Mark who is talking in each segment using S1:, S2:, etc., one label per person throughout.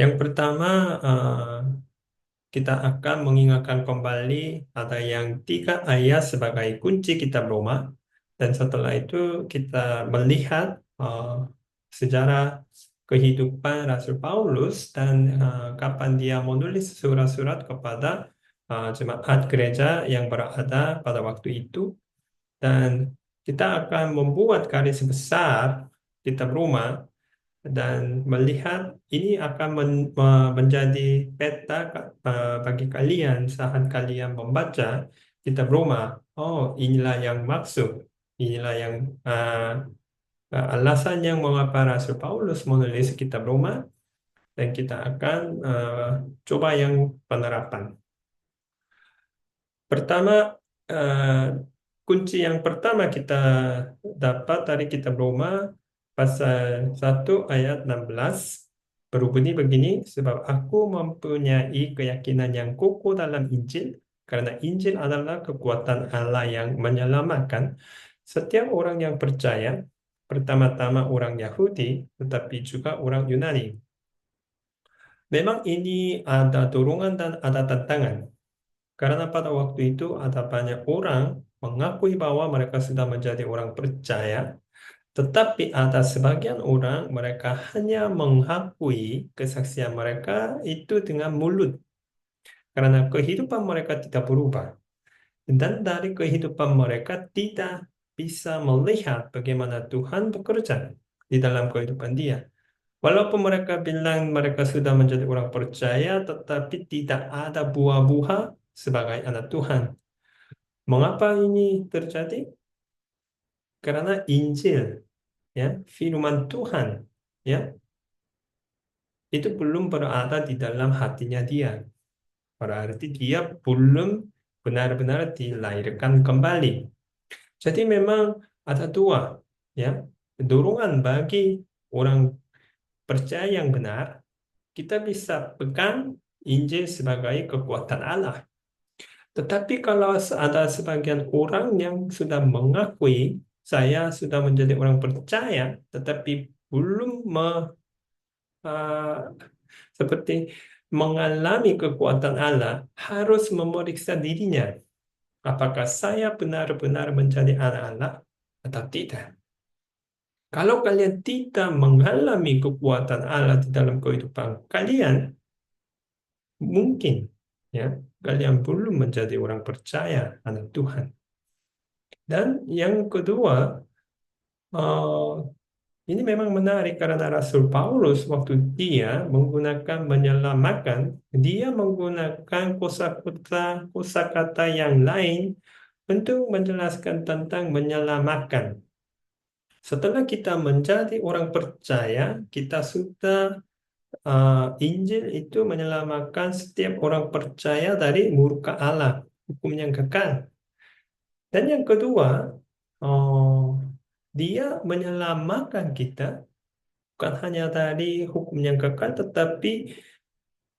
S1: Yang pertama, kita akan mengingatkan kembali ada yang 3 ayat sebagai kunci kitab Roma, dan setelah itu kita melihat sejarah kehidupan Rasul Paulus dan kapan dia menulis surat-surat kepada jemaat gereja yang berada pada waktu itu, dan kita akan membuat garis besar kitab Roma dan melihat ini akan menjadi peta bagi kalian saat kalian membaca kitab Roma. Oh, inilah yang maksud, inilah yang alasan yang mengapa Rasul Paulus menulis kitab Roma, dan kita akan coba yang penerapan. Pertama, eh, kunci yang pertama kita dapat dari kitab Roma pasal 1 ayat 16 berbunyi begini, sebab aku mempunyai keyakinan yang kokoh dalam Injil, karena Injil adalah kekuatan Allah yang menyelamatkan setiap orang yang percaya, pertama-tama orang Yahudi, tetapi juga orang Yunani. Memang ini ada dorongan dan ada tantangan. Karena pada waktu itu ada banyak orang mengakui bahwa mereka sudah menjadi orang percaya, tetapi ada sebagian orang mereka hanya mengakui kesaksian mereka itu dengan mulut, karena kehidupan mereka tidak berubah. Dan dari kehidupan mereka tidak bisa melihat bagaimana Tuhan bekerja di dalam kehidupan dia. Walaupun mereka bilang mereka sudah menjadi orang percaya, tetapi tidak ada buah-buah sebagai anak Tuhan. Mengapa ini terjadi? Karena Injil, ya, firman Tuhan, ya, itu belum berada di dalam hatinya dia. Berarti dia belum benar-benar dilahirkan kembali. Jadi memang ada dua, ya, dorongan bagi orang percaya yang benar. Kita bisa pegang Injil sebagai kekuatan Allah. Tetapi kalau ada sebagian orang yang sudah mengakui saya sudah menjadi orang percaya, tetapi belum uh, seperti mengalami kekuatan Allah, harus memeriksa dirinya. Apakah saya benar-benar menjadi anak Allah atau tidak? Kalau kalian tidak mengalami kekuatan Allah di dalam kehidupan kalian, mungkin ya kalian belum menjadi orang percaya anak Tuhan. Dan yang kedua, eh, ini memang menarik karena Rasul Paulus waktu dia menggunakan menyelamatkan, dia menggunakan kosakata yang lain untuk menjelaskan tentang menyelamatkan. Setelah kita menjadi orang percaya, kita sudah Injil itu menyelamatkan setiap orang percaya dari murka Allah, hukum yang kekal. Dan yang kedua, eh, dia menyelamatkan kita bukan hanya dari hukum yang kekal, tetapi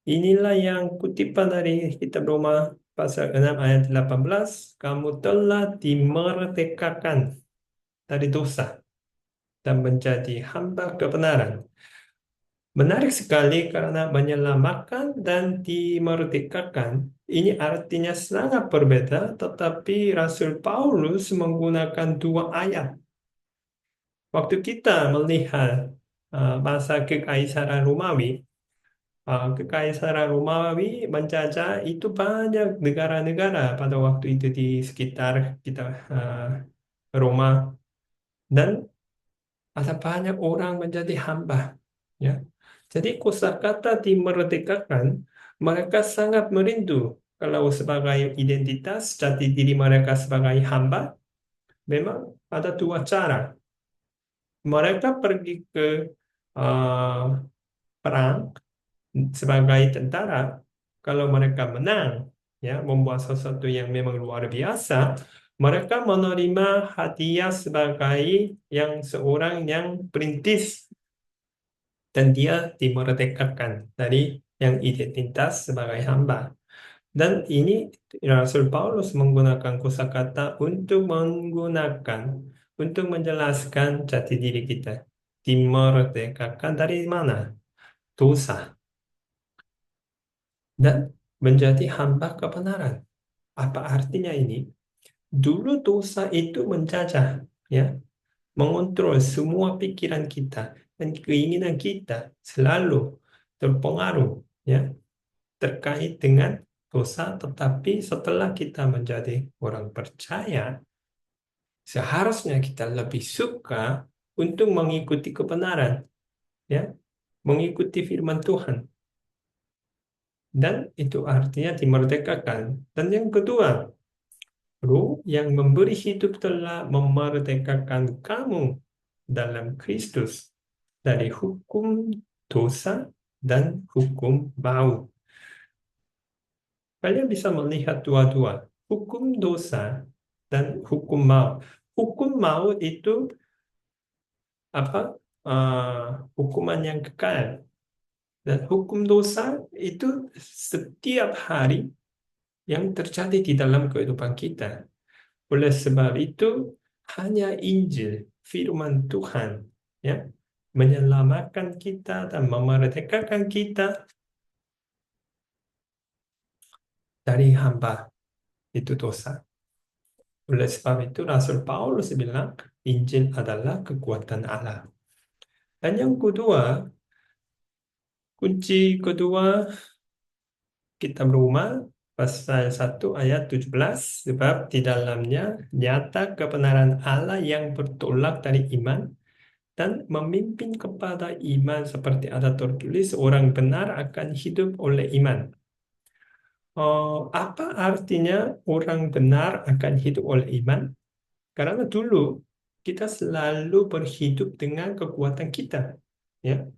S1: inilah yang kutipan dari kitab Roma pasal 6 ayat 18, kamu telah dimerdekakan dari dosa dan menjadi hamba kebenaran. Menarik sekali karena menyelamatkan dan dimerdekakan ini artinya sangat berbeda, tetapi Rasul Paulus menggunakan 2 ayat. Waktu kita melihat masa kekaisaran Romawi, kekaisaran Romawi menjajah itu banyak negara-negara pada waktu itu di sekitar kita Roma, dan ada banyak orang menjadi hamba, ya. Jadi kosakata dimerdekakan, mereka sangat merindu kalau sebagai identitas jati diri mereka sebagai hamba. Memang ada 2 cara. Mereka pergi ke uh, perang sebagai tentara. Kalau mereka menang, ya, membuat sesuatu yang memang luar biasa, mereka menerima hadiah sebagai yang seorang yang perintis, dan dia dimerdekakan dari yang identitas sebagai hamba. Dan ini Rasul Paulus menggunakan kosakata untuk menjelaskan jati diri kita. Dimerdekakan dari mana? Dosa. dan menjadi hamba kebenaran. Apa artinya ini? Dulu dosa itu menjajah, ya, mengontrol semua pikiran kita dan keinginan kita selalu terpengaruh, ya, terkait dengan dosa. Tetapi setelah kita menjadi orang percaya, seharusnya kita lebih suka untuk mengikuti kebenaran, ya, mengikuti firman Tuhan. Dan itu artinya dimerdekakan. Dan yang kedua, Roh yang memberi hidup telah memerdekakan kamu dalam Kristus dari hukum dosa dan hukum maut. Kalian bisa melihat dua-dua, hukum dosa dan hukum maut. Hukum maut itu apa? Hukuman yang kekal. Dan hukum dosa itu setiap hari yang terjadi di dalam kehidupan kita. Oleh sebab itu, hanya Injil, firman Tuhan, ya, menyelamatkan kita dan memerdekakan kita dari hamba itu dosa. Oleh sebab itu, Rasul Paulus bilang, Injil adalah kekuatan Allah. Dan yang kedua, kunci kedua, kitab Roma, pasal 1 ayat 17, sebab di dalamnya nyata kebenaran Allah yang bertolak dari iman, dan memimpin kepada iman seperti ada tertulis, orang benar akan hidup oleh iman. Apa artinya orang benar akan hidup oleh iman? Karena dulu kita selalu berhidup dengan kekuatan kita, ya.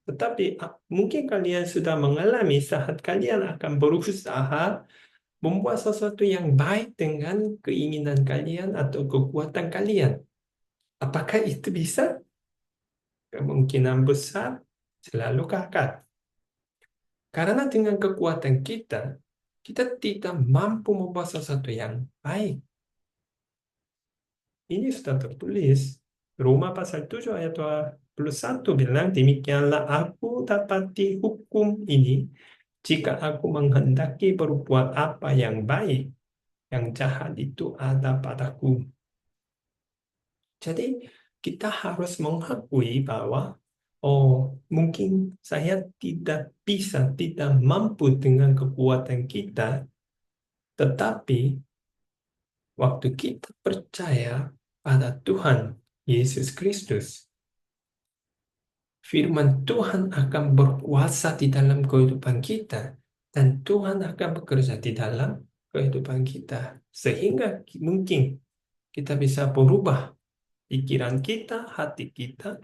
S1: Tetapi mungkin kalian sudah mengalami saat kalian akan berusaha membuat sesuatu yang baik dengan keinginan kalian atau kekuatan kalian. Apakah itu bisa? Kemungkinan besar selalu gagal. Karena dengan kekuatan kita, kita tidak mampu membuat sesuatu yang baik. Ini sudah tertulis. Roma pasal 7 ayat 21 bilang, demikianlah aku dapati hukum ini, jika aku menghendaki berbuat apa yang baik, yang jahat itu ada padaku. Jadi kita harus mengakui bahwa mungkin saya tidak bisa, tidak mampu dengan kekuatan kita, tetapi waktu kita percaya pada Tuhan Yesus Kristus, firman Tuhan akan berkuasa di dalam kehidupan kita, dan Tuhan akan bekerja di dalam kehidupan kita, sehingga mungkin kita bisa berubah pikiran kita, hati kita,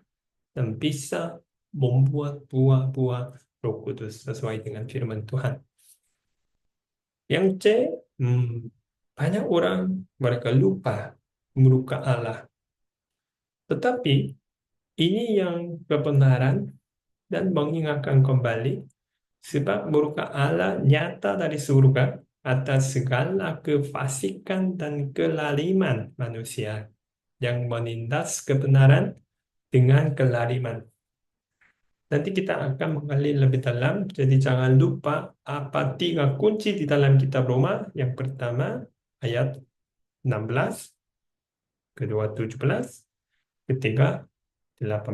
S1: dan bisa membuat buah-buah Roh Kudus sesuai dengan firman Tuhan. Yang C, banyak orang mereka lupa muka Allah. Tetapi ini yang kebenaran dan mengingatkan kembali, sebab muka Allah nyata dari surga atas segala kefasikan dan kelaliman manusia yang menindas kebenaran dengan kelaliman. Nanti kita akan menggali lebih dalam, jadi jangan lupa apa 3 kunci di dalam kitab Roma. Yang pertama, ayat 16, kedua 17, ketiga 18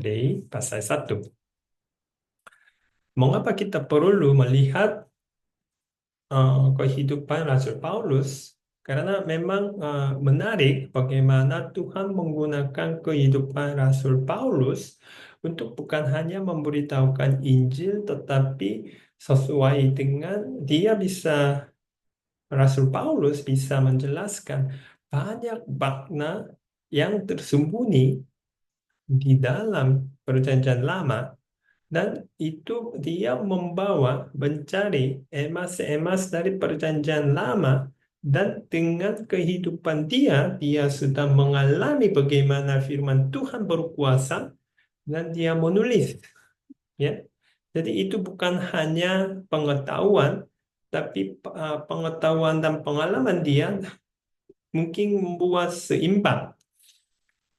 S1: dari pasal 1. Mengapa kita perlu melihat kehidupan Rasul Paulus? Karena memang menarik bagaimana Tuhan menggunakan kehidupan Rasul Paulus untuk bukan hanya memberitahukan Injil, tetapi sesuai dengan Rasul Paulus bisa menjelaskan banyak makna yang tersembunyi di dalam Perjanjian Lama, dan itu dia mencari emas-emas dari Perjanjian Lama, dan dengan kehidupan dia sudah mengalami bagaimana firman Tuhan berkuasa, dan dia menulis, ya. Jadi itu bukan hanya pengetahuan, tapi pengetahuan dan pengalaman dia mungkin membuat seimbang,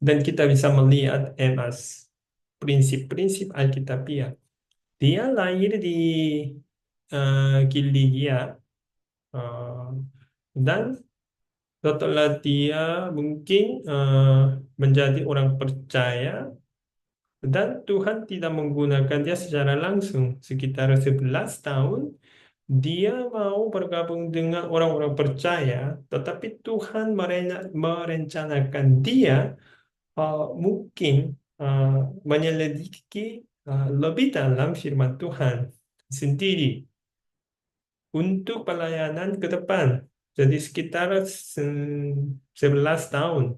S1: dan kita bisa melihat emas prinsip-prinsip Alkitabiah. Dia lahir di Kilikia. Uh, dan setelah dia mungkin menjadi orang percaya, dan Tuhan tidak menggunakan dia secara langsung. Sekitar 11 tahun, dia mau bergabung dengan orang-orang percaya, tetapi Tuhan merencanakan dia mungkin uh, menyelidiki lebih dalam firman Tuhan sendiri untuk pelayanan ke depan. Jadi sekitar 11 tahun.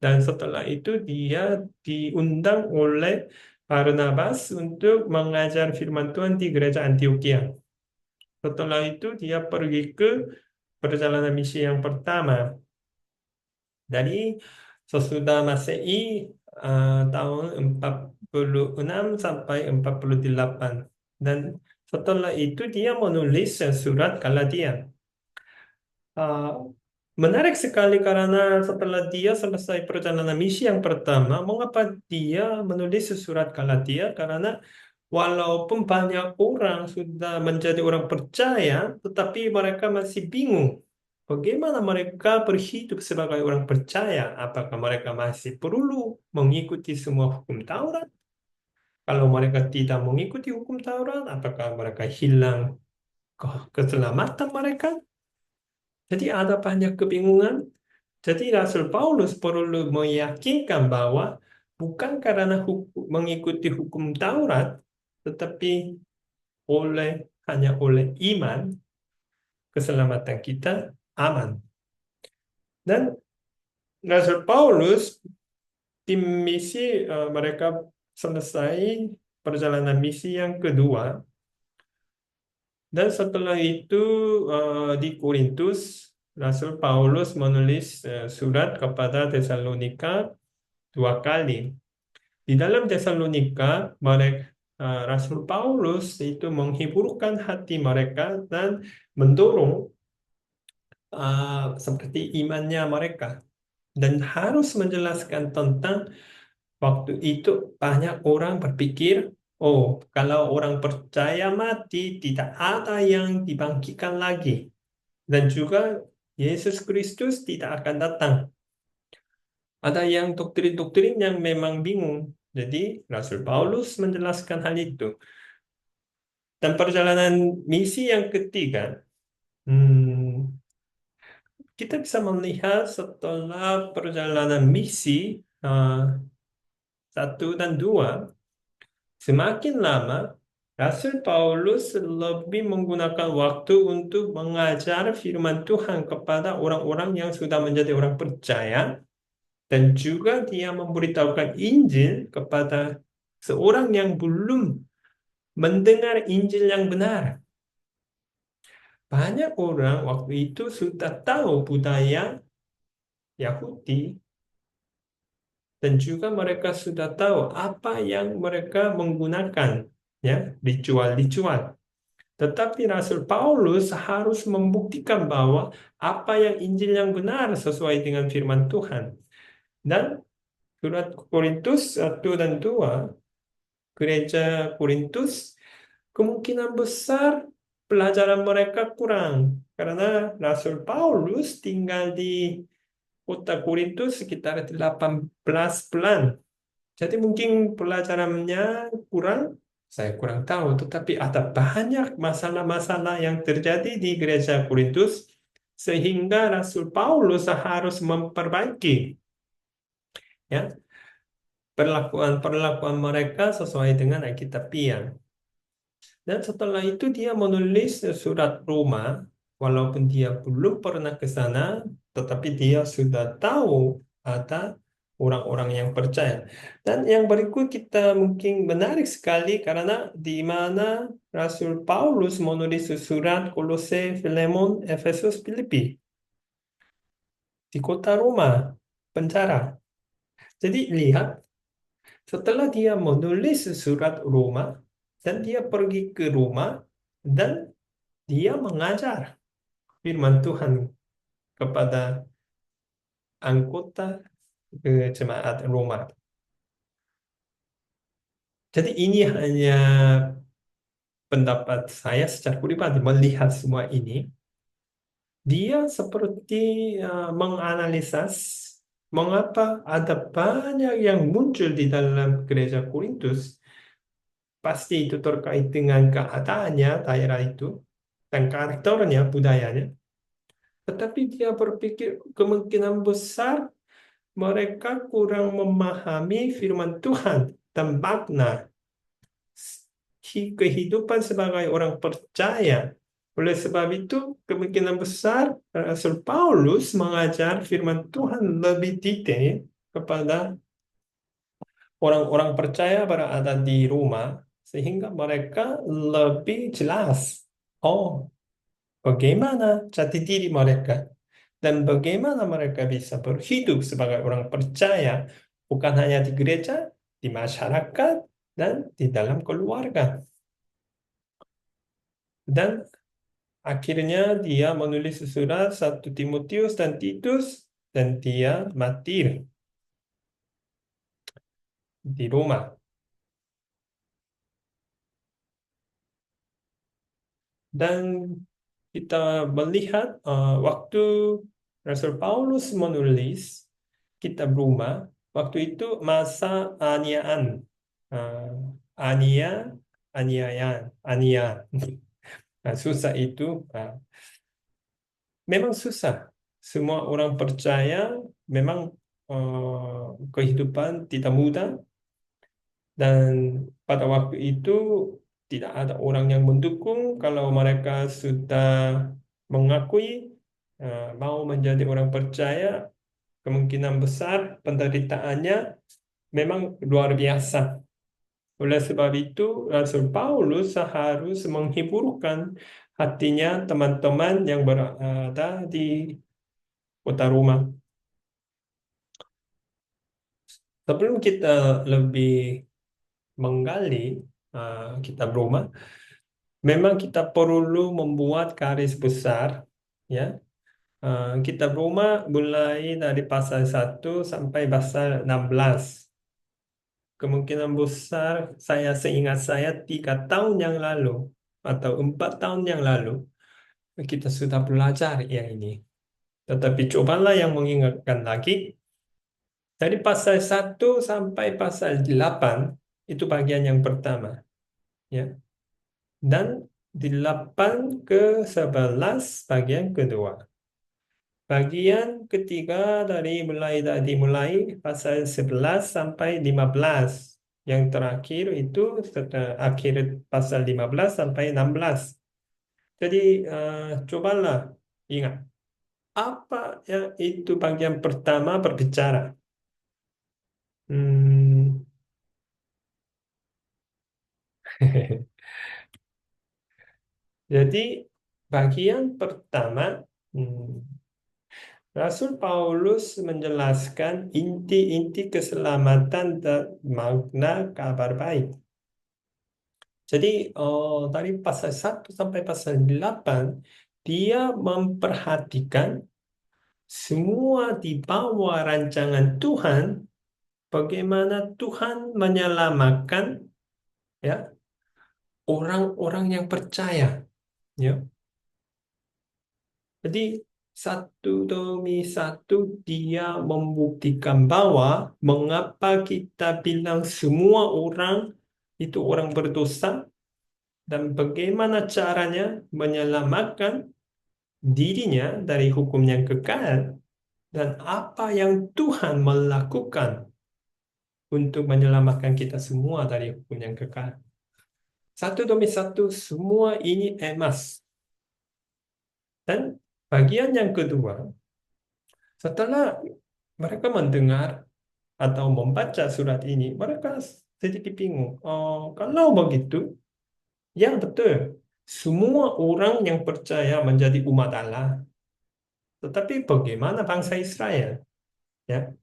S1: Dan setelah itu dia diundang oleh Barnabas untuk mengajar firman Tuhan di gereja Antioquia. Setelah itu dia pergi ke perjalanan misi yang pertama. Dari sesudah Masehi tahun 46 sampai 48. Dan setelah itu dia menulis surat Galatia. Uh, Menarik sekali karena setelah dia selesai perjalanan misi yang pertama, mengapa dia menulis surat Galatia? Karena walaupun banyak orang sudah menjadi orang percaya, tetapi mereka masih bingung. Bagaimana mereka berhidup sebagai orang percaya? Apakah mereka masih perlu mengikuti semua hukum Taurat? Kalau mereka tidak mengikuti hukum Taurat, apakah mereka hilang keselamatan mereka? Jadi ada banyak kebingungan. Jadi Rasul Paulus perlu meyakinkan bahwa bukan karena mengikuti hukum Taurat, tetapi hanya oleh iman, keselamatan kita aman. Dan Rasul Paulus, tim misi mereka selesai perjalanan misi yang kedua, dan setelah itu di Korintus, Rasul Paulus menulis surat kepada Tesalonika 2 kali. Di dalam Tesalonika, Rasul Paulus itu menghiburkan hati mereka dan mendorong seperti imannya mereka, dan harus menjelaskan tentang waktu itu banyak orang berpikir, oh, kalau orang percaya mati tidak ada yang dibangkitkan lagi, dan juga Yesus Kristus tidak akan datang. Ada yang doktrin-doktrin yang memang bingung. Jadi Rasul Paulus menjelaskan hal itu. Dan perjalanan misi yang ketiga, kita bisa melihat setelah perjalanan misi 1 dan 2, semakin lama Rasul Paulus lebih menggunakan waktu untuk mengajar firman Tuhan kepada orang-orang yang sudah menjadi orang percaya, dan juga dia memberitahukan Injil kepada seorang yang belum mendengar Injil yang benar. Banyak orang waktu itu sudah tahu budaya Yahudi, dan juga mereka sudah tahu apa yang mereka menggunakan, ya, ritual-ritual. Tetapi Rasul Paulus harus membuktikan bahwa apa yang Injil yang benar sesuai dengan firman Tuhan. Dan surat Korintus 1 dan 2, gereja Korintus kemungkinan besar pelajaran mereka kurang, karena Rasul Paulus tinggal di kota Korintus sekitar 18 bulan. Jadi mungkin pelajarannya kurang, saya kurang tahu, tetapi ada banyak masalah-masalah yang terjadi di gereja Korintus sehingga Rasul Paulus harus memperbaiki, ya, perlakuan-perlakuan mereka sesuai dengan Alkitabiah. Dan setelah itu dia menulis surat Roma, walaupun dia belum pernah ke sana, tetapi dia sudah tahu ada orang-orang yang percaya. Dan yang berikut kita mungkin menarik sekali karena di mana Rasul Paulus menulis surat Kolose, Filemon, Efesus, Filipi di kota Roma, penjara. Jadi lihat, setelah dia menulis surat Roma dan dia pergi ke Roma dan dia mengajar firman Tuhan kepada anggota jemaat Roma. Jadi ini hanya pendapat saya secara pribadi melihat semua ini, dia seperti menganalisis mengapa ada banyak yang muncul di dalam gereja Korintus. Pasti itu terkait dengan keadaannya daerah itu dan karakternya, budayanya. Tetapi dia berpikir kemungkinan besar mereka kurang memahami firman Tuhan dan makna kehidupan sebagai orang percaya. Oleh sebab itu, kemungkinan besar Rasul Paulus mengajar firman Tuhan lebih detail kepada orang-orang percaya berada di rumah, sehingga mereka lebih jelas. Oh, bagaimana jati diri mereka dan bagaimana mereka bisa berhidup sebagai orang percaya, bukan hanya di gereja, di masyarakat, dan di dalam keluarga. Dan akhirnya dia menulis surat 1 Timotius dan Titus, dan dia mati di Roma. Dan kita melihat waktu Rasul Paulus menulis kitab Roma, waktu itu masa aniaan, uh, ania, aniayan, ania. Nah, susah itu, memang susah. Semua orang percaya memang kehidupan tidak mudah, dan pada waktu itu tidak ada orang yang mendukung kalau mereka sudah mengakui mau menjadi orang percaya. Kemungkinan besar penderitaannya memang luar biasa. Oleh sebab itu, Rasul Paulus harus menghiburkan hatinya teman-teman yang berada di kota Roma. Sebelum kita lebih menggali kitab Roma, memang kita perlu membuat garis besar, ya. Kitab Roma mulai dari pasal 1 sampai pasal 16. Kemungkinan besar saya seingat saya 3 tahun yang lalu atau 4 tahun yang lalu kita sudah belajar yang ini. Tetapi cobalah yang mengingatkan lagi dari pasal 1 sampai pasal 8 itu bagian yang pertama, ya. Dan 8 ke 11 bagian kedua. Bagian ketiga dimulai pasal 11 sampai 15. Yang terakhir itu akhir pasal 15 sampai 16. Jadi cobalah ingat apa yang itu bagian pertama berbicara. Hmm. Jadi bagian pertama, Rasul Paulus menjelaskan inti-inti keselamatan dan makna kabar baik. Jadi dari pasal 1 sampai pasal 8 dia memperhatikan semua di bawah rancangan Tuhan, bagaimana Tuhan menyelamatkan, ya, orang-orang yang percaya, ya. Jadi satu demi satu dia membuktikan bahwa mengapa kita bilang semua orang itu orang berdosa dan bagaimana caranya menyelamatkan dirinya dari hukum yang kekal dan apa yang Tuhan melakukan untuk menyelamatkan kita semua dari hukum yang kekal. Satu demi satu semua ini emas. Dan bagian yang kedua, setelah mereka mendengar atau membaca surat ini, mereka sedikit bingung. Oh, kalau begitu, ya betul. Semua orang yang percaya menjadi umat Allah. Tetapi bagaimana bangsa Israel? Ya,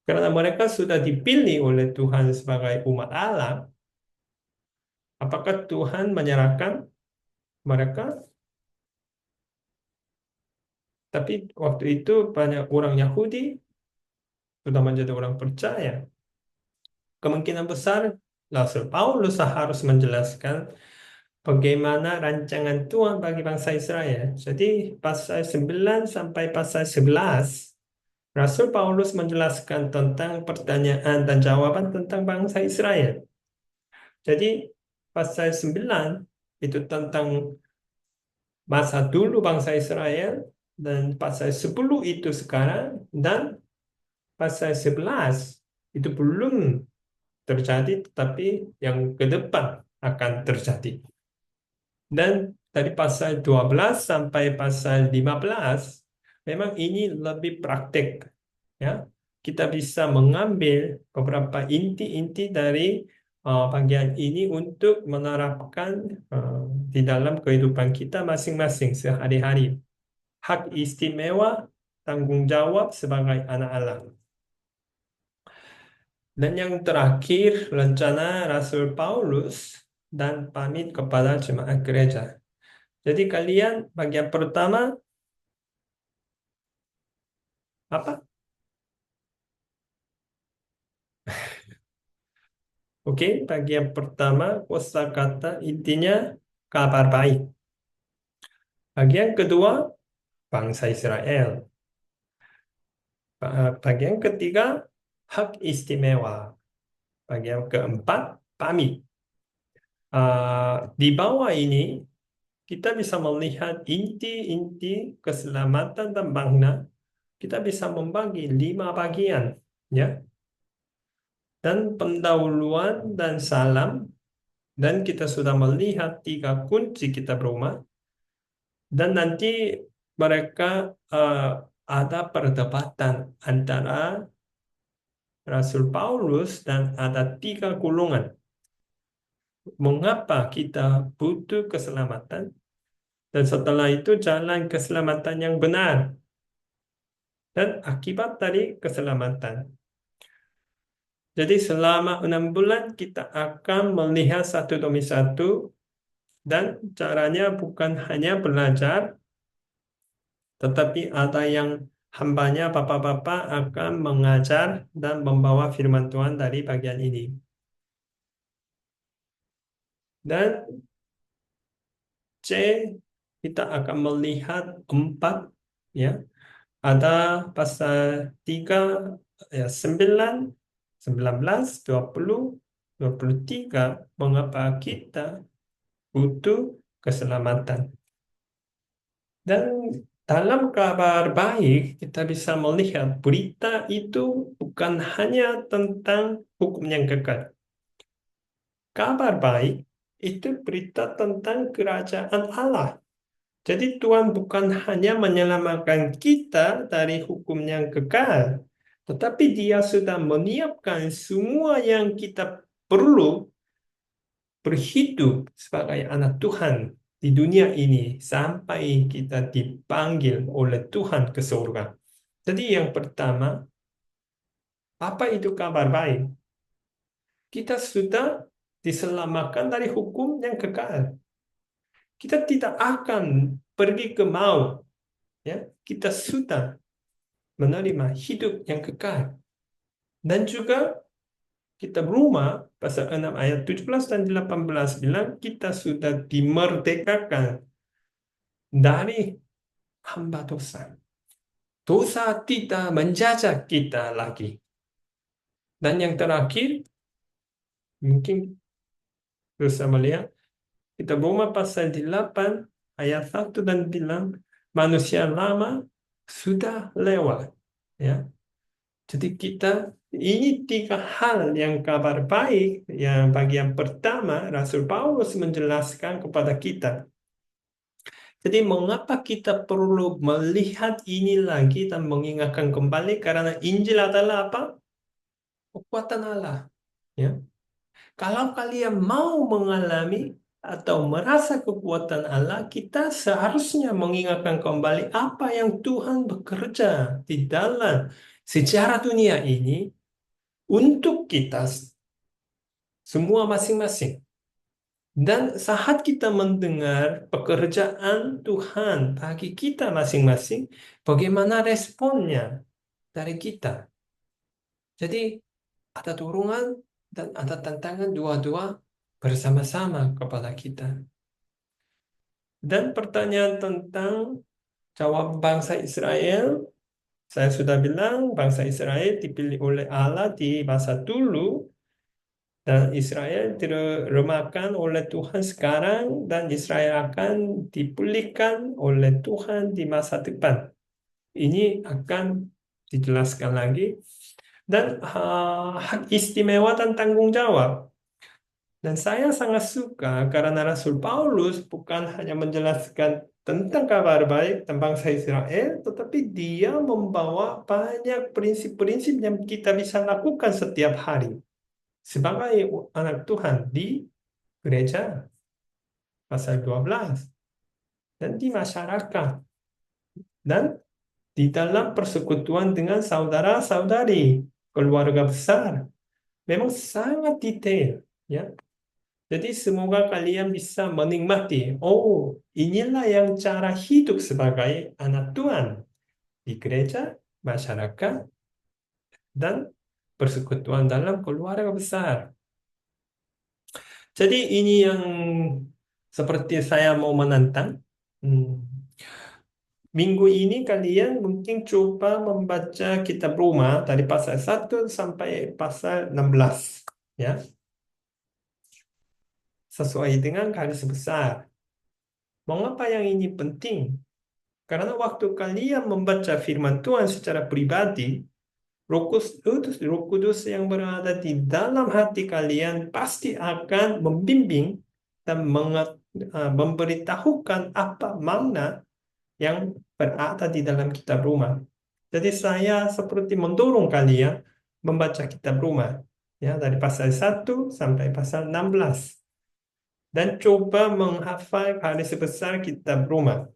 S1: karena mereka sudah dipilih oleh Tuhan sebagai umat Allah, apakah Tuhan menyerahkan mereka? Tapi waktu itu banyak orang Yahudi sudah menjadi orang percaya. Kemungkinan besar Rasul Paulus harus menjelaskan bagaimana rancangan Tuhan bagi bangsa Israel. Jadi pasal 9 sampai pasal 11, Rasul Paulus menjelaskan tentang pertanyaan dan jawaban tentang bangsa Israel. Jadi pasal 9 itu tentang masa dulu bangsa Israel, dan pasal 10 itu sekarang, dan pasal 11 itu belum terjadi, tetapi yang ke depan akan terjadi. Dan dari pasal 12 sampai pasal 15, memang ini lebih praktik. Ya, kita bisa mengambil beberapa inti-inti dari bagian ini untuk menerapkan di dalam kehidupan kita masing-masing sehari-hari. Hak istimewa, tanggung jawab sebagai anak Allah. Dan yang terakhir, rencana Rasul Paulus dan pamit kepada jemaat gereja. Jadi kalian bagian pertama apa? Oke, bagian pertama kosakata intinya kabar baik. Bagian kedua bangsa Israel. Bagian ketiga hak istimewa. Bagian keempat pamit. Di bawah ini kita bisa melihat inti-inti keselamatan dan makna. Kita bisa membagi 5 bagian, ya. Dan pendahuluan dan salam, dan kita sudah melihat 3 kunci kitab Roma, dan nanti mereka ada perdebatan antara Rasul Paulus dan ada 3 golongan. Mengapa kita butuh keselamatan, dan setelah itu jalan keselamatan yang benar, dan akibat dari keselamatan. Jadi selama 6 bulan kita akan melihat satu demi satu, dan caranya bukan hanya belajar, tetapi ada yang hambanya Bapak-Bapak akan mengajar dan membawa firman Tuhan dari bagian ini. Dan C, kita akan melihat 4, ya. Ada pasal 3, ya, 9, 19, 20, 23, mengapa kita butuh keselamatan. Dan dalam kabar baik, kita bisa melihat berita itu bukan hanya tentang hukum yang kekal. Kabar baik itu berita tentang kerajaan Allah. Jadi Tuhan bukan hanya menyelamatkan kita dari hukum yang kekal, tetapi Dia sudah menyiapkan semua yang kita perlu berhidup sebagai anak Tuhan di dunia ini sampai kita dipanggil oleh Tuhan ke surga. Jadi yang pertama, apa itu kabar baik? Kita sudah diselamatkan dari hukum yang kekal. Kita tidak akan pergi ke maut, ya. Kita sudah menerima hidup yang kekal. Dan juga kita Roma pasal 6 ayat 17 dan 18 bilang kita sudah dimerdekakan dari hamba dosa. Dosa tidak menjajah kita lagi. Dan yang terakhir, mungkin bisa melihat, kita Roma pasal 8 ayat 1 dan bilang, manusia lama sudah lewat. Ya. Jadi ini 3 hal yang kabar baik. Yang bagian pertama, Rasul Paulus menjelaskan kepada kita. Jadi mengapa kita perlu melihat ini lagi dan mengingatkan kembali? Karena Injil adalah apa? Kekuatan Allah. Ya. Kalau kalian mau mengalami atau merasa kekuatan Allah, kita seharusnya mengingatkan kembali apa yang Tuhan bekerja di dalam sejarah dunia ini untuk kita semua masing-masing. Dan saat kita mendengar pekerjaan Tuhan bagi kita masing-masing, bagaimana responnya dari kita? Jadi ada dorongan dan ada tantangan dua-dua bersama-sama kepada kita. Dan pertanyaan tentang jawab bangsa Israel, saya sudah bilang bangsa Israel dipilih oleh Allah di masa dulu, dan Israel diremakan oleh Tuhan sekarang, dan Israel akan dipulihkan oleh Tuhan di masa depan. Ini akan dijelaskan lagi. Dan hak istimewa dan tanggung jawab. Dan saya sangat suka karena Rasul Paulus bukan hanya menjelaskan tentang kabar baik tentang bangsa Israel, tetapi dia membawa banyak prinsip-prinsip yang kita bisa lakukan setiap hari sebagai anak Tuhan di gereja, pasal 12, dan di masyarakat, dan di dalam persekutuan dengan saudara-saudari, keluarga besar. Memang sangat detail, ya. Jadi semoga kalian bisa menikmati, oh, inilah yang cara hidup sebagai anak Tuhan di gereja, masyarakat, dan persekutuan dalam keluarga besar. Jadi ini yang seperti saya mau menantang. Hmm. Minggu ini kalian mungkin coba membaca kitab Roma dari pasal 1 sampai pasal 16. Ya, sesuai dengan garis besar. Mengapa yang ini penting? Karena waktu kalian membaca firman Tuhan secara pribadi, Roh Kudus yang berada di dalam hati kalian pasti akan membimbing dan memberitahukan apa makna yang berada di dalam kitab Roma. Jadi saya seperti mendorong kalian membaca kitab Roma, ya, dari pasal 1 sampai pasal 16, dan coba menghafal garis besar kitab Roma.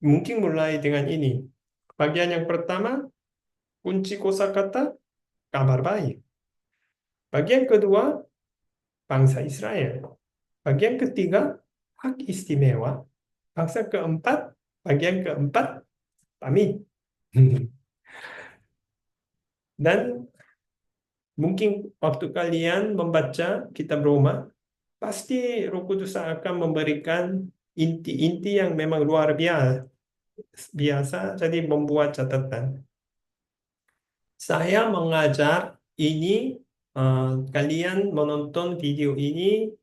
S1: Mungkin mulai dengan ini. Bagian yang pertama, kunci kosakata kabar baik. Bagian kedua, bangsa Israel. Bagian ketiga, hak istimewa. Bagian keempat, kami. Dan mungkin waktu kalian membaca kitab Roma, pasti Roh Kudus akan memberikan inti-inti yang memang luar biasa, jadi membuat catatan. Saya mengajar ini, kalian menonton video ini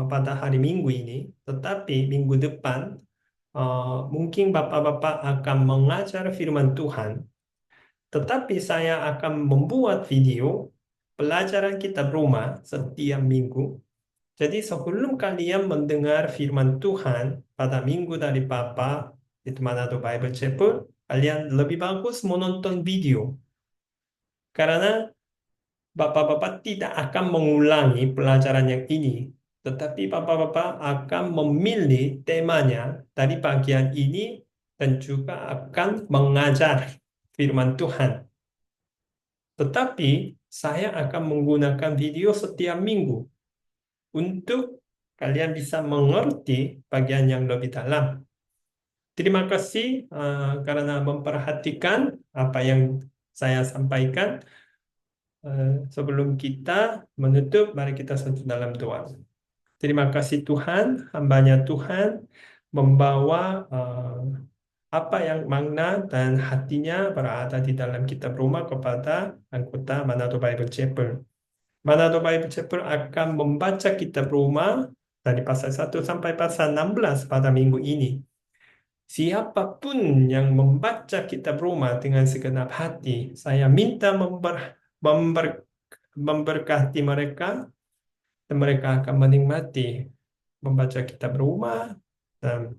S1: pada hari Minggu ini, tetapi minggu depan mungkin Bapak-Bapak akan mengajar firman Tuhan, tetapi saya akan membuat video pelajaran kitab Roma setiap minggu. Jadi sebelum kalian mendengar firman Tuhan pada minggu dari Bapak, itu Manado Bible Chapel, kalian lebih bagus menonton video. Karena Bapak-bapak tidak akan mengulangi pelajaran yang ini, tetapi Bapak-bapak akan memilih temanya dari bagian ini dan juga akan mengajar firman Tuhan. Tetapi saya akan menggunakan video setiap minggu untuk kalian bisa mengerti bagian yang lebih dalam. Terima kasih karena memperhatikan apa yang saya sampaikan. Sebelum kita menutup, mari kita satu dalam doa. Terima kasih Tuhan, hambanya Tuhan membawa apa yang makna dan hatinya berada di dalam kitab Roma kepada anggota Manado Bible Chapel. Manado Bible Chapel akan membaca kitab Roma dari pasal 1 sampai pasal 16 pada minggu ini. Siapapun yang membaca kitab Roma dengan segenap hati, saya minta memberkati mereka, dan mereka akan menikmati membaca kitab Roma dan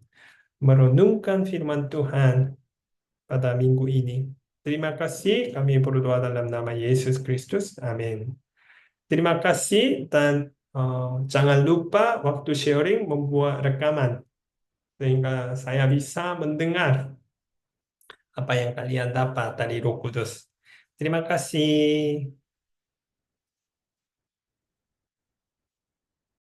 S1: merenungkan firman Tuhan pada minggu ini. Terima kasih, kami berdoa dalam nama Yesus Kristus. Amin. Terima kasih, dan jangan lupa waktu sharing membuat rekaman sehingga saya bisa mendengar apa yang kalian dapat dari Roh Kudus. Terima kasih.